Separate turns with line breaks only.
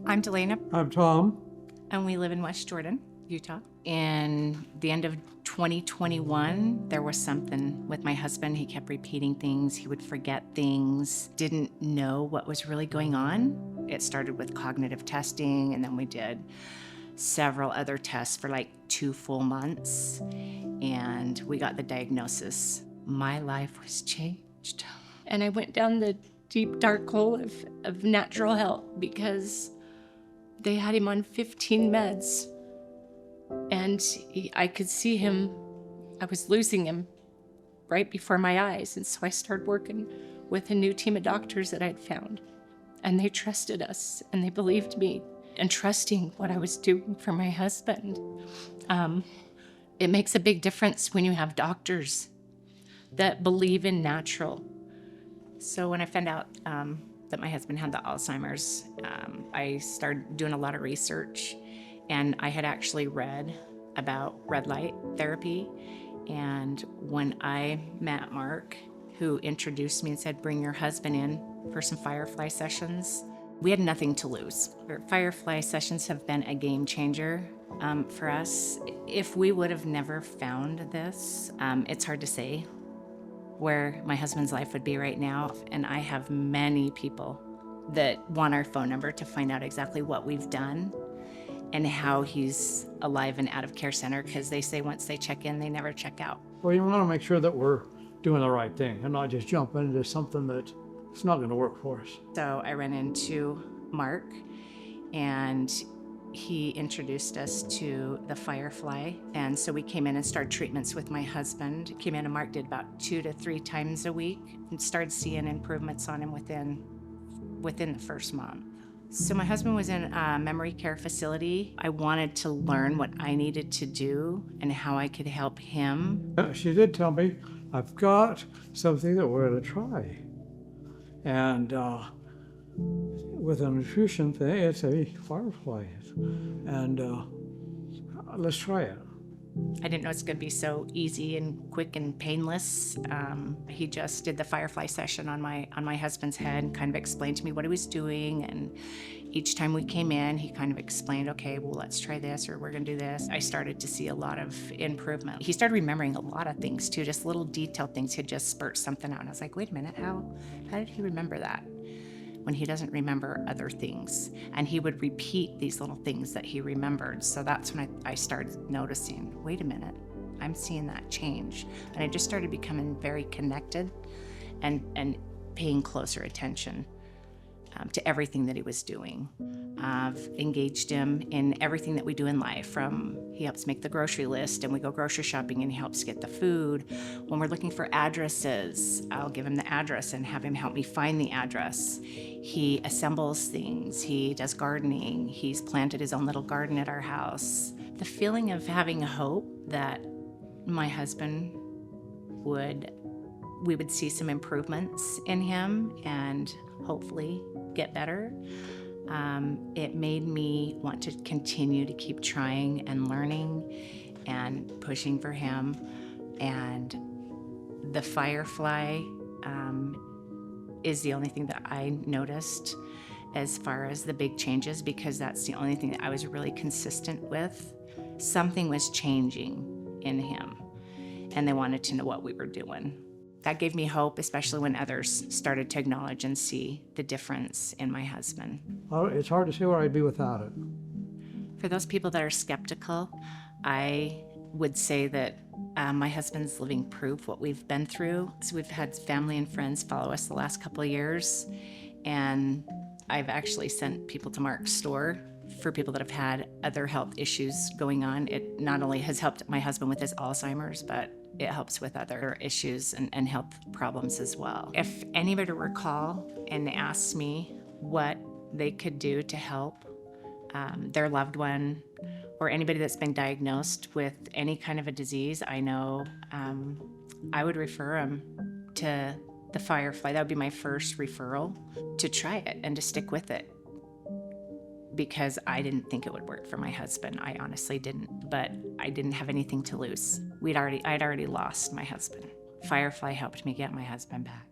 I'm Delayna,
I'm Tom.
and we live in West Jordan, Utah. In the end of 2021, there was something with my husband. He kept repeating things. He would forget things, didn't know what was really going on. It started with cognitive testing, and then we did several other tests for like 2 full months, and we got the diagnosis. My life was changed. And I went down the deep, dark hole of natural help because they had him on 15 meds. And I could see him, I was losing him right before my eyes. And so I started working with a new team of doctors that I'd found. And they trusted us and they believed me and trusting what I was doing for my husband. It makes a big difference when you have doctors that believe in natural. So when I found out that my husband had the Alzheimer's, I started doing a lot of research, and I had actually read about red light therapy. And when I met Mark, who introduced me and said, bring your husband in for some Firefly sessions, we had nothing to lose. Firefly sessions have been a game changer for us. If we would have never found this, it's hard to say where my husband's life would be right now. And I have many people that want our phone number to find out exactly what we've done and how he's alive and out of care center, because they say once they check in, they never check out.
Well, you want to make sure that we're doing the right thing and not just jump into something that it's not going to work for us.
So I ran into Mark, and he introduced us to the Firefly. And so we came in and started treatments with my husband. Came in and Mark did about 2 to 3 times a week and started seeing improvements on him within the first month. So my husband was in a memory care facility. I wanted to learn what I needed to do and how I could help him.
She did tell me, I've got something that we're going to try. And with a nutrition thing, it's a Firefly. And let's try it.
I didn't know it's going to be so easy and quick and painless. He just did the Firefly session on my husband's head and kind of explained to me what he was doing. And each time we came in, he kind of explained, okay, well, let's try this, or we're going to do this. I started to see a lot of improvement. He started remembering a lot of things too, just little detailed things. He'd just spurt something out. And I was like, wait a minute, how did he remember that? When he doesn't remember other things. And he would repeat these little things that he remembered. So that's when I started noticing, wait a minute, I'm seeing that change. And I just started becoming very connected and paying closer attention to everything that he was doing. I've engaged him in everything that we do in life. From he helps make the grocery list, and we go grocery shopping, and he helps get the food. When we're looking for addresses, I'll give him the address and have him help me find the address. He assembles things. He does gardening. He's planted his own little garden at our house. The feeling of having hope that my husband we would see some improvements in him and hopefully get better. It made me want to continue to keep trying and learning and pushing for him. And the Firefly is the only thing that I noticed as far as the big changes, because that's the only thing that I was really consistent with. Something was changing in him, and they wanted to know what we were doing. That gave me hope, especially when others started to acknowledge and see the difference in my husband.
It's hard to see where I'd be without it.
For those people that are skeptical, I would say that my husband's living proof what we've been through. So we've had family and friends follow us the last couple of years, and I've actually sent people to Mark's store for people that have had other health issues going on. It not only has helped my husband with his Alzheimer's, but it helps with other issues and health problems as well. If anybody were to call and ask me what they could do to help their loved one or anybody that's been diagnosed with any kind of a disease, I know I would refer them to the Firefly. That would be my first referral, to try it and to stick with it. Because I didn't think it would work for my husband. I honestly didn't, but I didn't have anything to lose. I'd already lost my husband. Firefly helped me get my husband back.